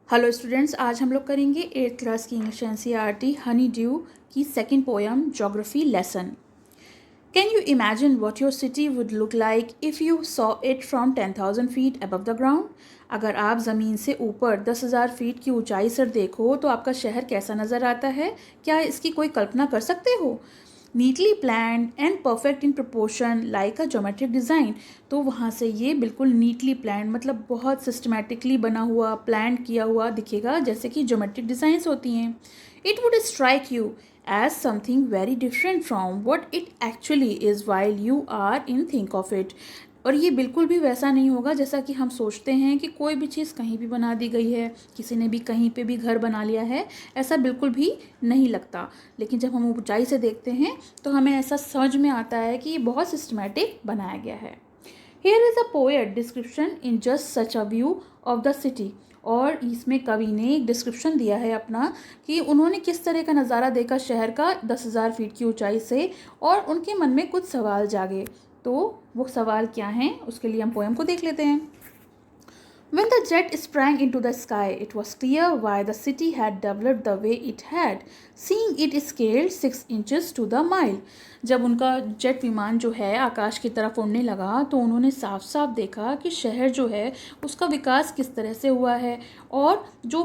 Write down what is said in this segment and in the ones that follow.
Hello students, आज हम लोग करेंगे 8th क्लास की इंग्लिश एनसीईआरटी हनी ड्यू की second poem geography lesson. Can you imagine what your city would look like if you saw it from 10,000 feet above the ground. अगर आप ज़मीन से ऊपर 10,000 फीट की ऊंचाई से देखो तो आपका शहर कैसा नज़र आता है? क्या इसकी कोई कल्पना कर सकते हो? Neatly plan and perfect in proportion like a geometric design. तो वहाँ से ये बिल्कुल नीटली प्लान मतलब बहुत सिस्टमेटिकली बना हुआ, प्लान किया हुआ दिखेगा, जैसे कि ज्योमेट्रिक डिज़ाइंस होती हैं। It would strike you as something very different from what it actually is while you are in think of it। और ये बिल्कुल भी वैसा नहीं होगा जैसा कि हम सोचते हैं कि कोई भी चीज़ कहीं भी बना दी गई है, किसी ने भी कहीं पे भी घर बना लिया है, ऐसा बिल्कुल भी नहीं लगता। लेकिन जब हम ऊंचाई से देखते हैं तो हमें ऐसा समझ में आता है कि ये बहुत सिस्टमेटिक बनाया गया है। Here is a poet description in just such a view of the city। और इसमें कवि ने एक डिस्क्रिप्शन दिया है अपना कि उन्होंने किस तरह का नज़ारा देखा शहर का 10,000 फीट की ऊंचाई से, और उनके मन में कुछ सवाल जागे। तो वो सवाल क्या हैं, उसके लिए हम पोएम को देख लेते हैं। When the jet sprang into the sky, it was clear why the city had developed the way it had, seeing it scaled 6 inches to the mile। जब उनका जेट विमान जो है आकाश की तरफ उड़ने लगा तो उन्होंने साफ साफ देखा कि शहर जो है उसका विकास किस तरह से हुआ है, और जो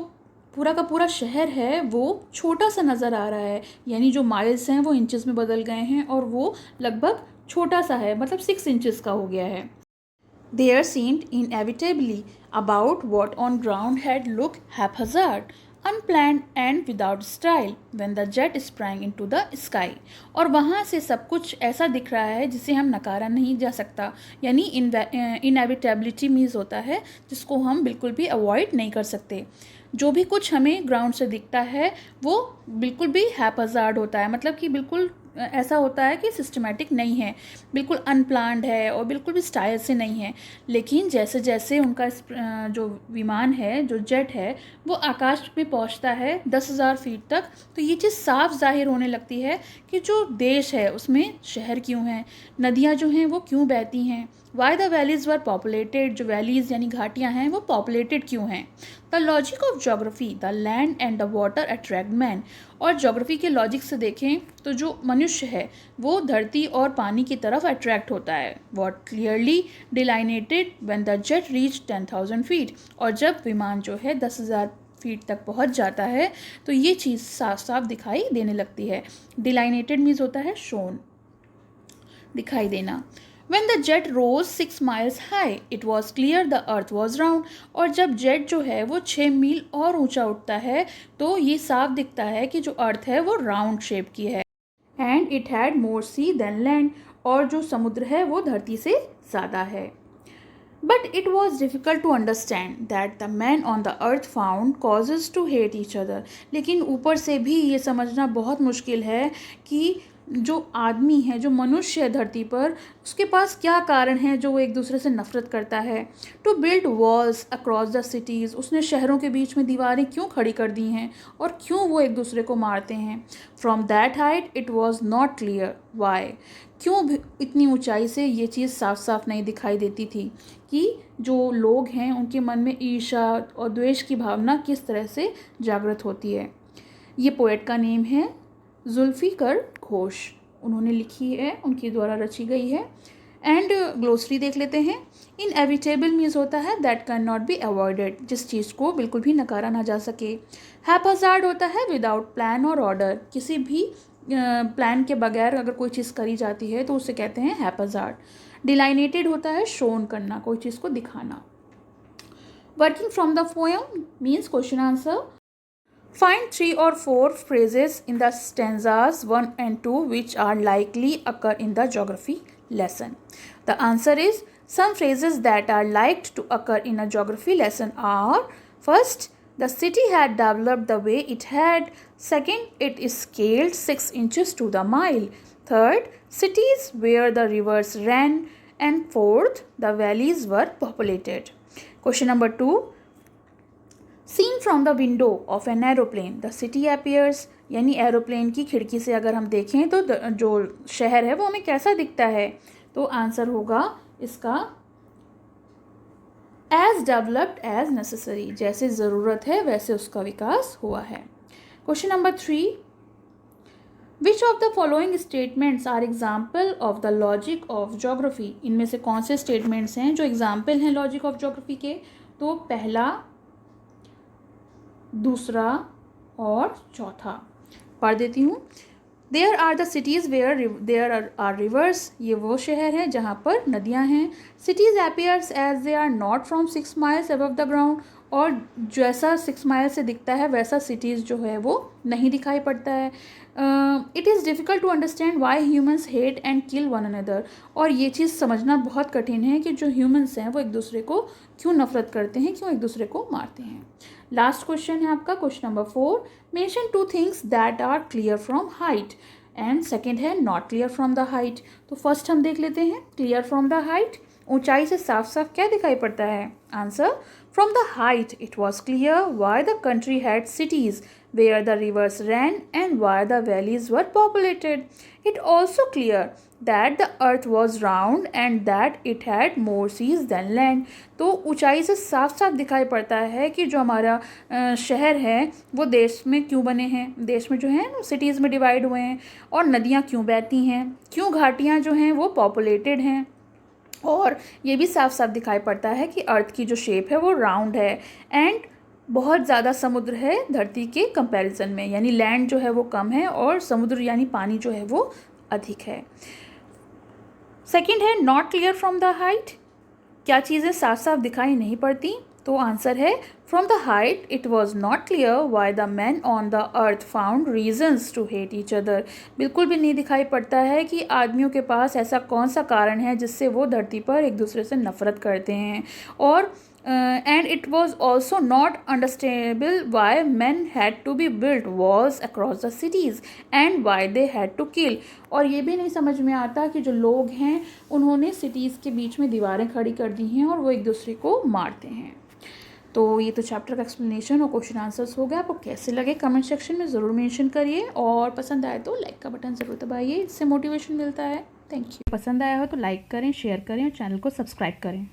पूरा का पूरा शहर है वो छोटा सा नज़र आ रहा है, यानी जो माइल्स हैं वो इंचेस में बदल गए हैं और वो लगभग छोटा सा है, मतलब 6 इंचेस का हो गया है। There seemed inevitably about what on ground had looked haphazard, unplanned and without style when the jet sprang into the sky। और वहाँ से सब कुछ ऐसा दिख रहा है जिसे हम नकारा नहीं जा सकता, यानी इनएविटेबिलिटी मीन्स होता है जिसको हम बिल्कुल भी अवॉइड नहीं कर सकते। जो भी कुछ हमें ग्राउंड से दिखता है वो बिल्कुल भी हैपहज़ार्ड होता है, मतलब कि बिल्कुल ऐसा होता है कि सिस्टमेटिक नहीं है, बिल्कुल अनप्लान्ड है और बिल्कुल भी स्टाइल से नहीं है। लेकिन जैसे जैसे उनका जो विमान है, जो जेट है, वो आकाश में पहुंचता है 10,000 फीट तक, तो ये चीज़ साफ जाहिर होने लगती है कि जो देश है उसमें शहर क्यों हैं, नदियाँ जो हैं वो क्यों बहती हैं, why the valleys were populated, जो वैलीज़ यानी घाटियाँ हैं वो पॉपुलेटेड क्यों हैं। The logic of geography, the land and the water attract man. और जोग्राफी के लॉजिक से देखें तो जो मनुष्य है वो धरती और पानी की तरफ अट्रैक्ट होता है। What clearly delineated when the jet reach 10,000 feet. और जब विमान जो है 10,000 फीट तक पहुंच जाता है तो ये चीज़ साफ साफ दिखाई देने लगती है। डिलाइनेटेड मीन्स होता है शोन, दिखाई देना। When the jet rose 6 miles high, it was clear the earth was round। और जब जेट जो है वो 6 मील और ऊंचा उठता है तो ये साफ दिखता है कि जो अर्थ है वो राउंड शेप की है। And it had more sea than land. और जो समुद्र है वो धरती से ज़्यादा है। But it was difficult to understand that the men on the earth found causes to hate each other। लेकिन ऊपर से भी ये समझना बहुत मुश्किल है कि जो आदमी है, जो मनुष्य है धरती पर, उसके पास क्या कारण है जो वो एक दूसरे से नफरत करता है। To build walls across the cities, उसने शहरों के बीच में दीवारें क्यों खड़ी कर दी हैं और क्यों वो एक दूसरे को मारते हैं। From that height it was not clear why, क्यों इतनी ऊंचाई से ये चीज़ साफ साफ नहीं दिखाई देती थी कि जो लोग हैं उनके मन में ईर्ष्या और द्वेष की भावना किस तरह से जागृत होती है। ये पोएट का नेम है जुल्फ़िकर घोष, उन्होंने लिखी है, उनके द्वारा रची गई है। एंड ग्लोसरी देख लेते हैं। इनएविटेबल मीन्स होता है that can not be avoided, जिस चीज़ को बिल्कुल भी नकारा ना जा सके। हैपहज़ार्ड होता है विदाउट प्लान और ऑर्डर, किसी भी प्लान के बगैर अगर कोई चीज़ करी जाती है तो उसे कहते हैं हैपहज़ार्ड। डिलाइनेटेड होता है शोन करना, कोई चीज़ को दिखाना। Working from the poem means question answer. Find 3 or 4 phrases in the stanzas 1 and 2 which are likely occur in the geography lesson. The answer is, some phrases that are liked to occur in a geography lesson are: first, the city had developed the way it had; second, it is scaled 6 inches to the mile; third, cities where the rivers ran; and fourth, the valleys were populated. Question number 2. Seen from the window of an aeroplane the city appears, यानी aeroplane की खिड़की से अगर हम देखें तो जो शहर है वो हमें कैसा दिखता है। तो आंसर होगा इसका हैज़ डेवलप्ड एज नेसेसरी, जैसे ज़रूरत है वैसे उसका विकास हुआ है। Question number 3, which of the following statements are example of the logic of geography, इनमें से कौन से स्टेटमेंट्स हैं जो एग्जाम्पल हैं लॉजिक ऑफ जोग्राफी के? तो पहला, दूसरा और चौथा। पढ़ देती हूँ। There are the cities where there are rivers, ये वो शहर हैं जहाँ पर नदियाँ हैं। Cities appears as they are not from 6 miles above the ground, और जैसा 6 miles से दिखता है वैसा सिटीज़ जो है वो नहीं दिखाई पड़ता है। It is difficult to understand why humans hate and kill one another, और ये चीज़ समझना बहुत कठिन है कि जो ह्यूमन्स हैं वो एक दूसरे को क्यों नफरत करते हैं, क्यों एक दूसरे को मारते हैं। लास्ट क्वेश्चन है आपका question number 4, mention 2 things that are clear from height, and second है not clear from the height. तो फर्स्ट हम देख लेते हैं क्लियर फ्रॉम द हाइट, ऊंचाई से साफ साफ क्या दिखाई पड़ता है? Answer, from the height it was clear why the country had cities where the rivers ran and why the valleys were populated. It also clear that the earth was round and that it had more seas than land. तो ऊंचाई से साफ साफ दिखाई पड़ता है कि जो हमारा शहर है वो देश में क्यों बने हैं, देश में जो है सिटीज़ में डिवाइड हुए हैं, और नदियाँ क्यों बहती हैं, क्यों घाटियाँ जो हैं वो पॉपुलेटेड हैं, और ये भी साफ साफ दिखाई पड़ता है कि अर्थ की जो शेप है वो राउंड है, एंड बहुत ज़्यादा समुद्र है धरती के कंपैरिजन में, यानी लैंड जो है वो कम है और समुद्र यानी पानी जो है वो अधिक है। सेकंड है not clear from the height, क्या चीज़ें साफ साफ दिखाई नहीं पड़ती? तो आंसर है from the height it was not clear why the man on the earth found reasons to hate each other, बिल्कुल भी नहीं दिखाई पड़ता है कि आदमियों के पास ऐसा कौन सा कारण है जिससे वो धरती पर एक दूसरे से नफरत करते हैं। और and it was also not understandable why men had to be built walls across the cities and why they had to kill, और ये भी नहीं समझ में आता कि जो लोग हैं उन्होंने सिटीज़ के बीच में दीवारें खड़ी कर दी हैं और वो एक दूसरे को मारते हैं। तो ये तो चैप्टर का एक्सप्लेनेशन और क्वेश्चन आंसर्स हो गया। आपको कैसे लगे कमेंट सेक्शन में ज़रूर मेंशन करिए, और पसंद आए तो लाइक का बटन ज़रूर दबाइए, इससे मोटिवेशन मिलता है। Thank you. पसंद आया हो तो लाइक करें, शेयर करें और चैनल को सब्सक्राइब करें।